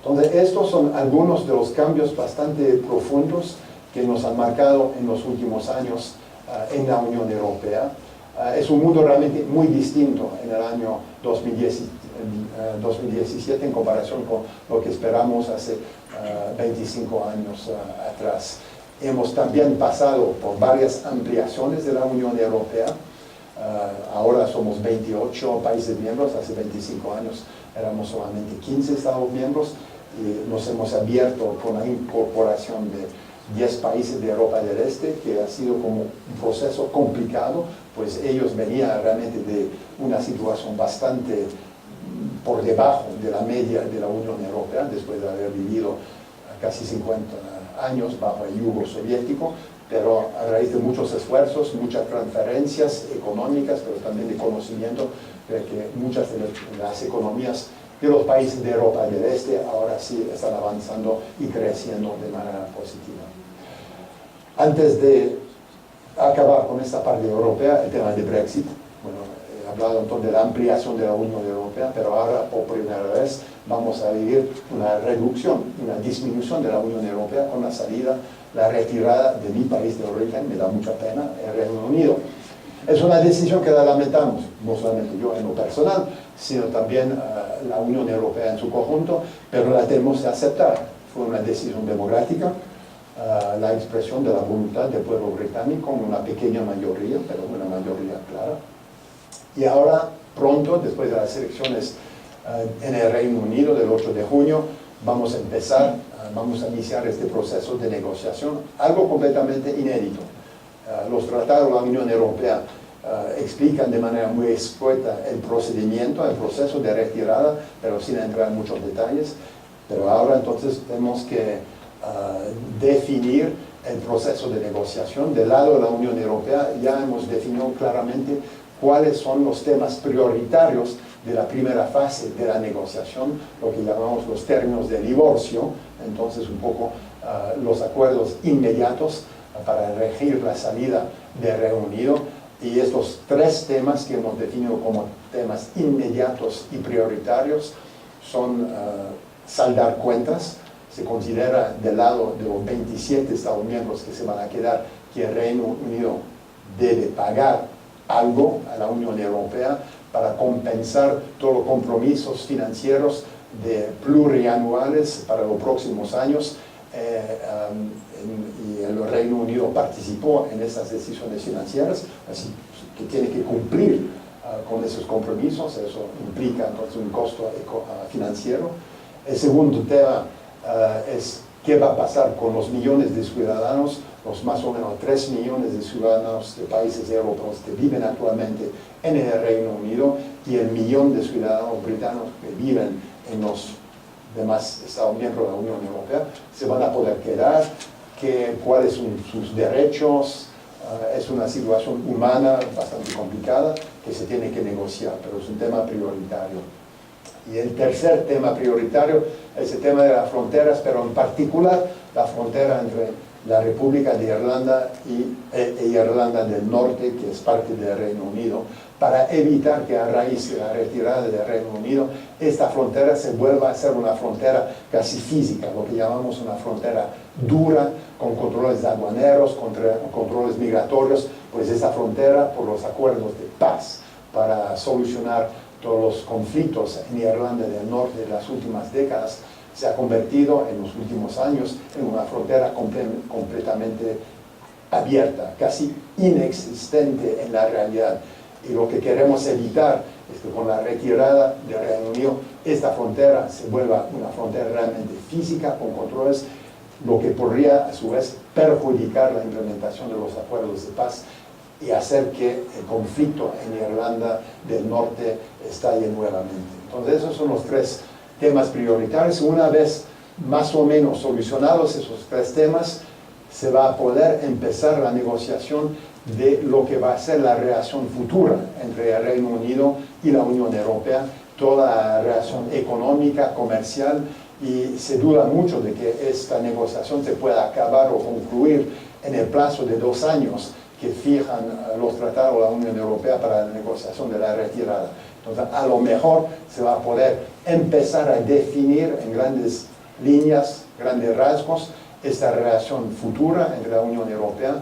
Entonces, estos son algunos de los cambios bastante profundos que nos han marcado en los últimos años en la Unión Europea. Es un mundo realmente muy distinto en el año 2017 en comparación con lo que esperamos hace 25 años atrás. Hemos también pasado por varias ampliaciones de la Unión Europea. Ahora somos 28 países miembros, hace 25 años éramos solamente 15 Estados miembros y nos hemos abierto con la incorporación de 10 países de Europa del Este, que ha sido como un proceso complicado, pues ellos venían realmente de una situación bastante por debajo de la media de la Unión Europea, después de haber vivido casi 50 años bajo el yugo soviético, pero a raíz de muchos esfuerzos, muchas transferencias económicas, pero también de conocimiento, de que muchas de las economías de los países de Europa del Este ahora sí están avanzando y creciendo de manera positiva. Antes de acabar con esta parte europea, el tema de Brexit. Bueno, he hablado entonces de la ampliación de la Unión Europea, pero ahora por primera vez vamos a vivir una reducción, una disminución de la Unión Europea con la salida, la retirada de mi país de origen, me da mucha pena, el Reino Unido. Es una decisión que la lamentamos, no solamente yo en lo personal, sino también la Unión Europea en su conjunto, pero la tenemos que aceptar. Fue una decisión democrática, la expresión de la voluntad del pueblo británico, una pequeña mayoría, pero una mayoría clara. Y ahora, pronto, después de las elecciones en el Reino Unido del 8 de junio, vamos a empezar, vamos a iniciar este proceso de negociación, algo completamente inédito. Los tratados de la Unión Europea explican de manera muy escueta el procedimiento, el proceso de retirada, pero sin entrar en muchos detalles. Pero ahora entonces tenemos que definir el proceso de negociación. Del lado de la Unión Europea ya hemos definido claramente cuáles son los temas prioritarios de la primera fase de la negociación, lo que llamamos los términos de divorcio, entonces un poco los acuerdos inmediatos para regir la salida del Reino Unido, y estos tres temas que hemos definido como temas inmediatos y prioritarios son saldar cuentas. Se considera del lado de los 27 Estados miembros que se van a quedar que el Reino Unido debe pagar algo a la Unión Europea para compensar todos los compromisos financieros plurianuales para los próximos años, y el Reino Unido participó en esas decisiones financieras, así que tiene que cumplir con esos compromisos. Eso implica entonces un costo financiero. El segundo tema es qué va a pasar con los millones de ciudadanos, los más o menos 3 millones de ciudadanos de países europeos que viven actualmente en el Reino Unido y el millón de ciudadanos británicos que viven en los demás Estados miembros de la Unión Europea. Se van a poder quedar, cuáles son sus derechos. Es una situación humana bastante complicada que se tiene que negociar, pero es un tema prioritario. Y el tercer tema prioritario es el tema de las fronteras, pero en particular la frontera entre la República de Irlanda y Irlanda del Norte, que es parte del Reino Unido, para evitar que a raíz de la retirada del Reino Unido esta frontera se vuelva a ser una frontera casi física, lo que llamamos una frontera dura, con controles aduaneros, controles migratorios. Pues esa frontera, por los acuerdos de paz para solucionar todos los conflictos en Irlanda del Norte de las últimas décadas, se ha convertido en los últimos años en una frontera completamente abierta, casi inexistente en la realidad. Y lo que queremos evitar es que con la retirada del Reino Unido esta frontera se vuelva una frontera realmente física, con controles, lo que podría a su vez perjudicar la implementación de los acuerdos de paz y hacer que el conflicto en Irlanda del Norte estalle nuevamente. Entonces esos son los tres temas prioritarios. Una vez más o menos solucionados esos tres temas, se va a poder empezar la negociación de lo que va a ser la relación futura entre el Reino Unido y la Unión Europea, toda la relación económica, comercial, y se duda mucho de que esta negociación se pueda acabar o concluir en el plazo de 2 años que fijan los tratados de la Unión Europea para la negociación de la retirada. Entonces, a lo mejor se va a poder empezar a definir en grandes líneas, grandes rasgos, esta relación futura entre la Unión Europea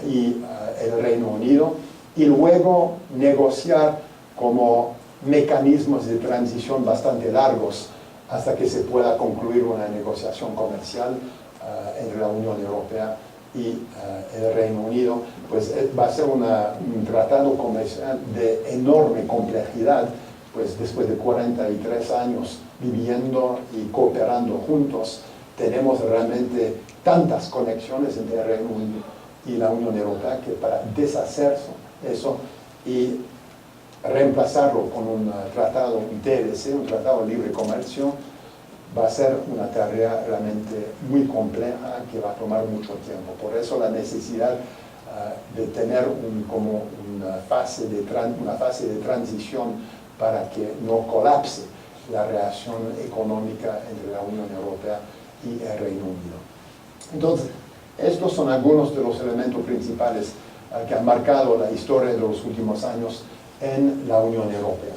y el Reino Unido, y luego negociar como mecanismos de transición bastante largos hasta que se pueda concluir una negociación comercial entre la Unión Europea y el Reino Unido. Pues va a ser un tratado comercial de enorme complejidad, pues después de 43 años viviendo y cooperando juntos, tenemos realmente tantas conexiones entre el Reino Unido y la Unión Europea que para deshacer eso y reemplazarlo con un tratado, un TLC, un tratado de libre comercio, va a ser una tarea realmente muy compleja que va a tomar mucho tiempo. Por eso la necesidad de tener una fase de transición para que no colapse la relación económica entre la Unión Europea y el Reino Unido. Entonces, estos son algunos de los elementos principales que han marcado la historia de los últimos años en la Unión Europea.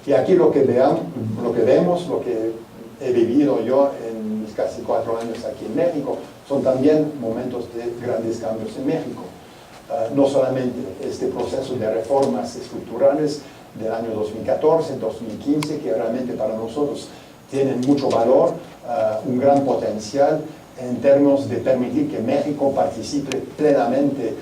Y aquí lo que vemos, lo que he vivido yo en mis casi 4 años aquí en México, son también momentos de grandes cambios en México. No solamente este proceso de reformas estructurales del año 2014, 2015, que realmente para nosotros tienen mucho valor, un gran potencial en términos de permitir que México participe plenamente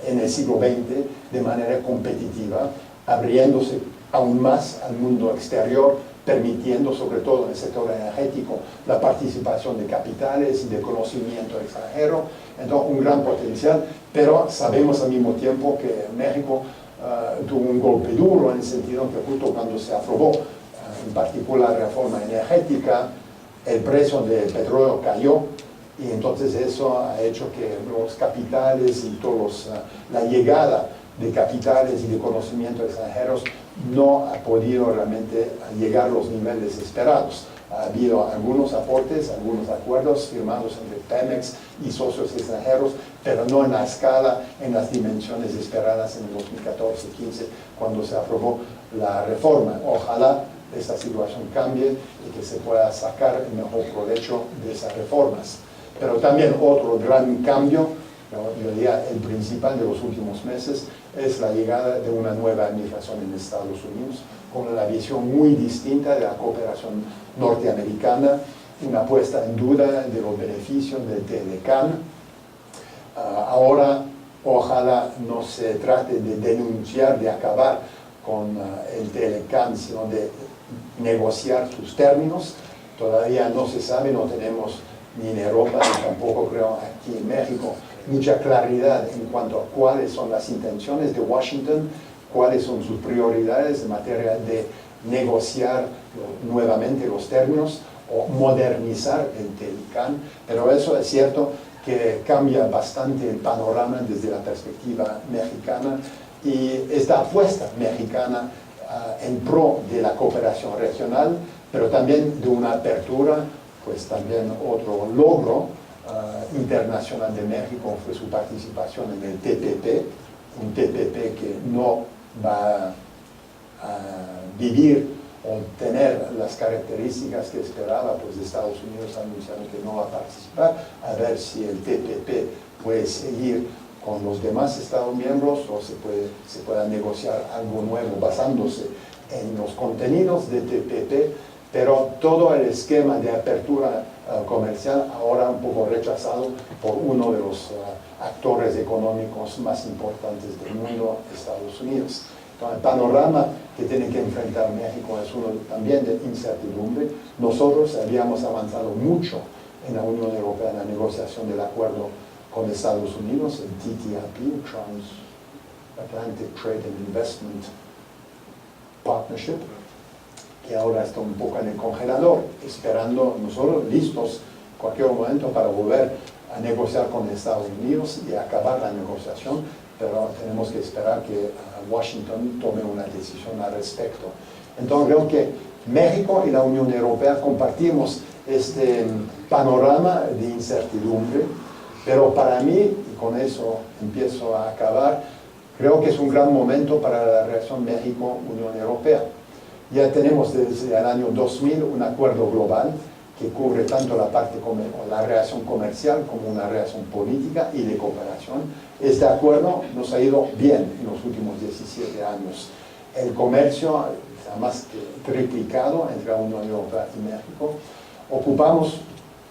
en el siglo XX de manera competitiva, abriéndose aún más al mundo exterior, permitiendo sobre todo en el sector energético la participación de capitales y de conocimiento extranjero. Entonces un gran potencial, pero sabemos al mismo tiempo que México tuvo un golpe duro en el sentido que justo cuando se aprobó en particular la reforma energética, el precio del petróleo cayó y entonces eso ha hecho que los capitales y todos la llegada de capitales y de conocimiento extranjeros no ha podido realmente llegar a los niveles esperados. Ha habido algunos aportes, algunos acuerdos firmados entre Pemex y socios extranjeros, pero no en la escala, en las dimensiones esperadas en el 2014-15, cuando se aprobó la reforma. Ojalá esta situación cambie y que se pueda sacar el mejor provecho de esas reformas. Pero también otro gran cambio, yo diría el principal de los últimos meses, es la llegada de una nueva administración en Estados Unidos, con una visión muy distinta de la cooperación norteamericana, una puesta en duda de los beneficios del TLCAN. Ahora, ojalá no se trate de denunciar, de acabar con el TLCAN, sino de negociar sus términos. Todavía no se sabe, no tenemos ni en Europa, ni tampoco creo aquí en México, mucha claridad en cuanto a cuáles son las intenciones de Washington, cuáles son sus prioridades en materia de negociar nuevamente los términos o modernizar el TLCAN, pero eso es cierto que cambia bastante el panorama desde la perspectiva mexicana y esta apuesta mexicana en pro de la cooperación regional, pero también de una apertura, pues también otro logro internacional de México fue su participación en el TPP, un TPP que no va a vivir o tener las características que esperaba, pues Estados Unidos anunciando que no va a participar, a ver si el TPP puede seguir con los demás Estados miembros o se pueda negociar algo nuevo basándose en los contenidos de TPP, pero todo el esquema de apertura comercial ahora un poco rechazado por uno de los actores económicos más importantes del mundo, Estados Unidos. Entonces, el panorama que tiene que enfrentar México es uno también de incertidumbre. Nosotros habíamos avanzado mucho en la Unión Europea en la negociación del acuerdo con Estados Unidos, el TTIP, Transatlantic Trade and Investment Partnership, que ahora está un poco en el congelador, esperando nosotros listos en cualquier momento para volver a negociar con Estados Unidos y acabar la negociación, pero tenemos que esperar que Washington tome una decisión al respecto. Entonces creo que México y la Unión Europea compartimos este panorama de incertidumbre, pero para mí, y con eso empiezo a acabar, creo que es un gran momento para la relación México-Unión Europea. Ya tenemos desde el año 2000 un acuerdo global que cubre tanto la parte o la relación comercial como una relación política y de cooperación. Este acuerdo nos ha ido bien en los últimos 17 años. El comercio está más que triplicado entre la Unión Europea y México. Ocupamos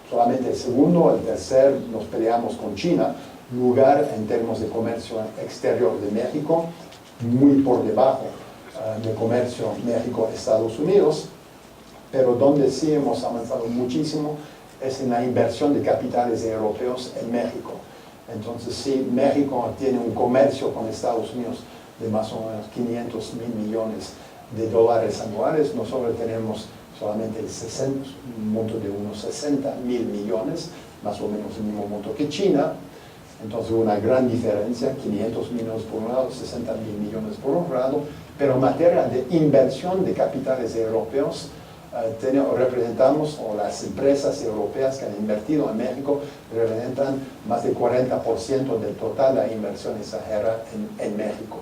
solamente el segundo, el tercer, nos peleamos con China, lugar en términos de comercio exterior de México, muy por debajo de comercio México-Estados Unidos, pero donde sí hemos avanzado muchísimo es en la inversión de capitales europeos en México. Entonces, sí, México tiene un comercio con Estados Unidos de más o menos 500.000 millones de dólares anuales. Nosotros tenemos solamente un monto de unos 60.000 millones, más o menos el mismo monto que China. Entonces, una gran diferencia, 500 millones por un lado, 60.000 millones por otro lado, pero en materia de inversión de capitales europeos, representamos, o las empresas europeas que han invertido en México representan más del 40% del total de la inversión extranjera en México.